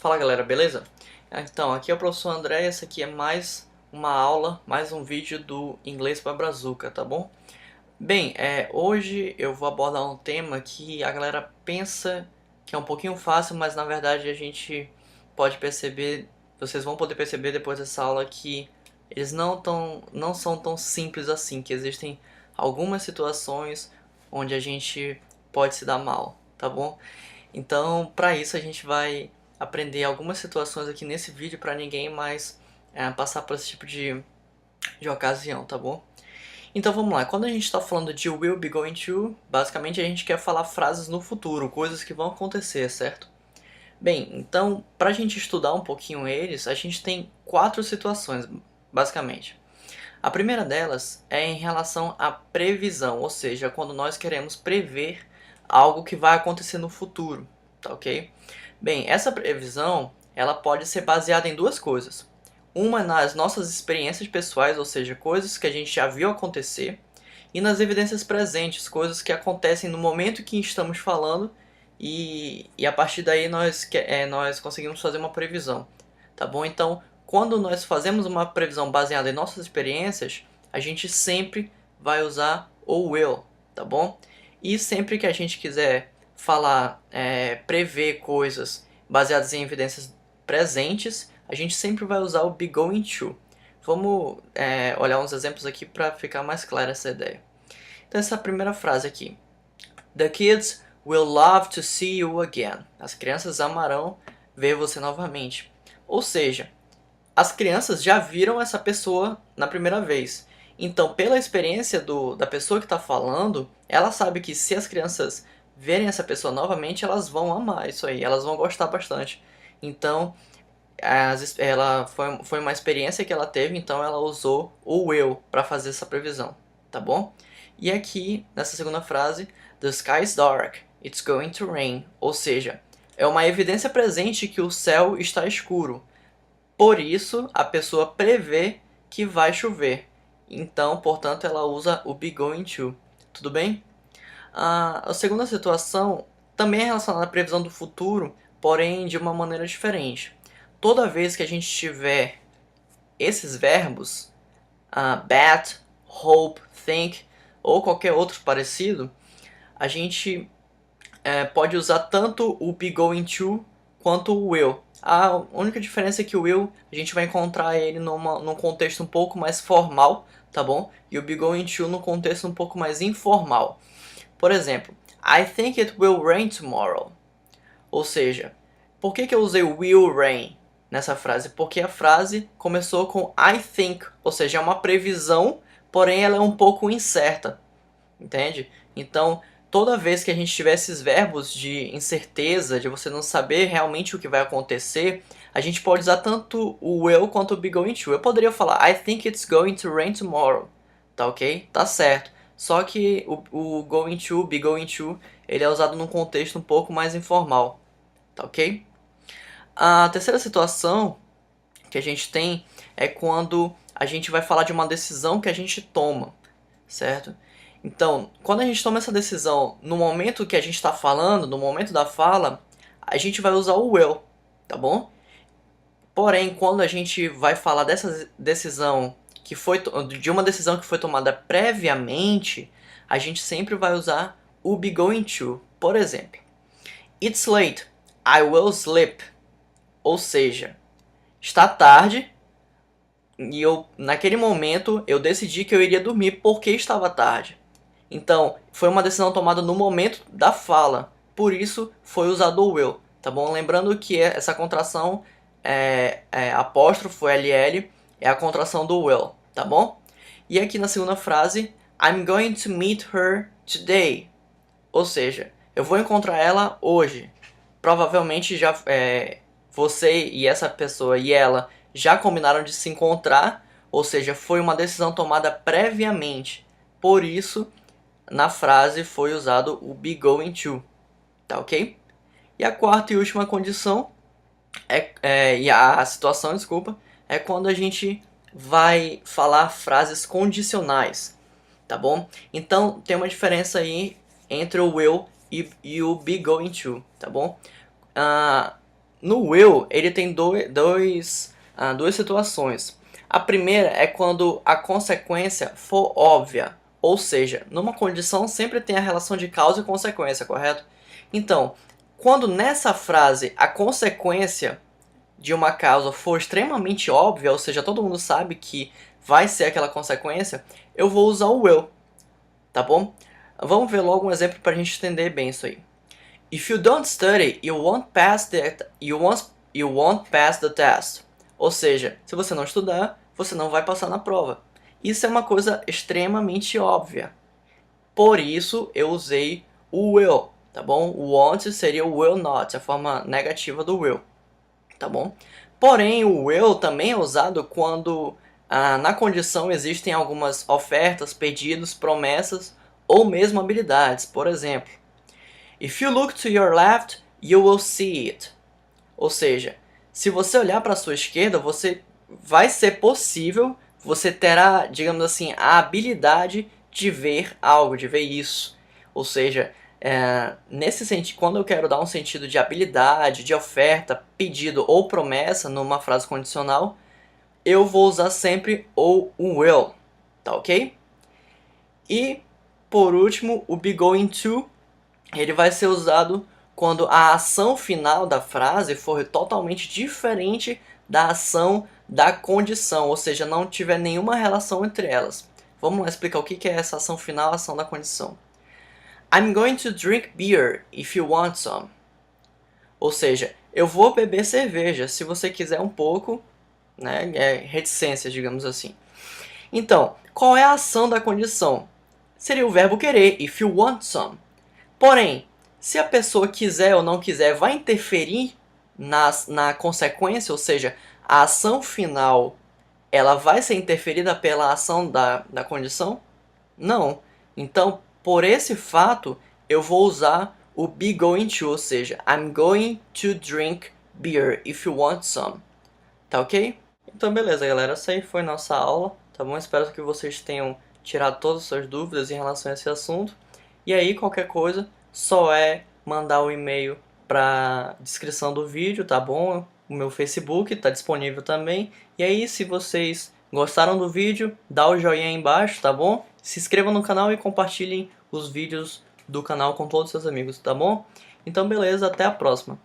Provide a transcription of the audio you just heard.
Fala galera, beleza? Então, aqui é o professor André e essa aqui é mais uma aula, mais um vídeo do Inglês para Brazuca, tá bom? Bem, hoje eu vou abordar um tema que a galera pensa que é um pouquinho fácil, mas na verdade a gente pode perceber, vocês vão poder perceber depois dessa aula que eles não são tão simples assim, que existem algumas situações onde a gente pode se dar mal, tá bom? Então, para isso a gente vai aprender algumas situações aqui nesse vídeo para ninguém mais passar por esse tipo de ocasião, tá bom? Então vamos lá, quando a gente está falando de will be going to, basicamente a gente quer falar frases no futuro, coisas que vão acontecer, certo? Bem, então para a gente estudar um pouquinho eles, a gente tem 4 situações, basicamente. A primeira delas é em relação à previsão, ou seja, quando nós queremos prever algo que vai acontecer no futuro, tá ok? Bem, essa previsão ela pode ser baseada em duas coisas. Uma nas nossas experiências pessoais, ou seja, coisas que a gente já viu acontecer, e nas evidências presentes, coisas que acontecem no momento que estamos falando e a partir daí nós conseguimos fazer uma previsão, tá bom? Então, quando nós fazemos uma previsão baseada em nossas experiências, a gente sempre vai usar o will, tá bom? E sempre que a gente quiser falar, prever coisas baseadas em evidências presentes, a gente sempre vai usar o be going to. Vamos olhar uns exemplos aqui para ficar mais clara essa ideia. Então essa primeira frase aqui. The kids will love to see you again. As crianças amarão ver você novamente. Ou seja, as crianças já viram essa pessoa na primeira vez. Então, pela experiência da pessoa que está falando, ela sabe que se as crianças verem essa pessoa novamente, elas vão amar isso aí, elas vão gostar bastante. Então, ela foi uma experiência que ela teve, então ela usou o will para fazer essa previsão, tá bom? E aqui, nessa segunda frase, the sky is dark, it's going to rain. Ou seja, é uma evidência presente que o céu está escuro. Por isso, a pessoa prevê que vai chover. Então, portanto, ela usa o be going to. Tudo bem? A segunda situação também é relacionada à previsão do futuro, porém de uma maneira diferente. Toda vez que a gente tiver esses verbos, bet, hope, think ou qualquer outro parecido, a gente pode usar tanto o be going to quanto o will. A única diferença é que o will a gente vai encontrar ele num contexto um pouco mais formal, tá bom? E o be going to num contexto um pouco mais informal. Por exemplo, I think it will rain tomorrow. Ou seja, por que eu usei will rain nessa frase? Porque a frase começou com I think, ou seja, é uma previsão, porém ela é um pouco incerta, entende? Então, toda vez que a gente tiver esses verbos de incerteza, de você não saber realmente o que vai acontecer, a gente pode usar tanto o will quanto o be going to. Eu poderia falar I think it's going to rain tomorrow, tá ok? Tá certo. Só que o going to, be going to, ele é usado num contexto um pouco mais informal, tá ok? A terceira situação que a gente tem é quando a gente vai falar de uma decisão que a gente toma, certo? Então, quando a gente toma essa decisão no momento que a gente está falando, no momento da fala, a gente vai usar o will, tá bom? Porém, quando a gente vai falar dessa decisão de uma decisão que foi tomada previamente, a gente sempre vai usar o be going to. Por exemplo, it's late, I will sleep. Ou seja, está tarde e naquele momento eu decidi que eu iria dormir porque estava tarde. Então, foi uma decisão tomada no momento da fala, por isso foi usado o will, tá bom? Lembrando que essa contração apóstrofo LL é a contração do will, tá bom? E aqui na segunda frase, I'm going to meet her today. Ou seja, eu vou encontrar ela hoje. Provavelmente já você e essa pessoa e ela já combinaram de se encontrar, ou seja, foi uma decisão tomada previamente. Por isso, na frase foi usado o be going to, tá ok? E a quarta e última condição e a situação, desculpa, é quando a gente vai falar frases condicionais, tá bom? Então tem uma diferença aí entre o will e o be going to, tá bom? no will, ele tem duas situações. A primeira é quando a consequência for óbvia, ou seja, numa condição sempre tem a relação de causa e consequência, correto? Então, quando nessa frase a consequência de uma causa for extremamente óbvia, ou seja, todo mundo sabe que vai ser aquela consequência, eu vou usar o will, tá bom? Vamos ver logo um exemplo para a gente entender bem isso aí. If you don't study, you won't pass the test. Ou seja, se você não estudar, você não vai passar na prova. Isso é uma coisa extremamente óbvia. Por isso eu usei o will, tá bom? O won't seria o will not, a forma negativa do will, tá bom? Porém, o will também é usado quando na condição existem algumas ofertas, pedidos, promessas ou mesmo habilidades. Por exemplo, if you look to your left, you will see it. Ou seja, se você olhar para a sua esquerda, vai ser possível, você terá, digamos assim, a habilidade de ver algo, de ver isso. Ou seja, nesse sentido, quando eu quero dar um sentido de habilidade, de oferta, pedido ou promessa numa frase condicional, eu vou usar sempre o will, tá ok? E, por último, o be going to, ele vai ser usado quando a ação final da frase for totalmente diferente da ação da condição, ou seja, não tiver nenhuma relação entre elas. Vamos lá explicar o que é essa ação final, a ação da condição. I'm going to drink beer if you want some. Ou seja, eu vou beber cerveja se você quiser um pouco, né? Reticência, digamos assim. Então, qual é a ação da condição? Seria o verbo querer, if you want some. Porém, se a pessoa quiser ou não quiser, vai interferir na consequência, ou seja, a ação final, ela vai ser interferida pela ação da condição? Não. Então, por esse fato, eu vou usar o be going to, ou seja, I'm going to drink beer if you want some. Tá ok? Então, beleza, galera. Essa aí foi nossa aula, tá bom? Espero que vocês tenham tirado todas as suas dúvidas em relação a esse assunto. E aí, qualquer coisa, só é mandar o e-mail para descrição do vídeo, tá bom? O meu Facebook tá disponível também. E aí, se vocês gostaram do vídeo, dá o joinha aí embaixo, tá bom? Se inscrevam no canal e compartilhem os vídeos do canal com todos os seus amigos, tá bom? Então, beleza, até a próxima.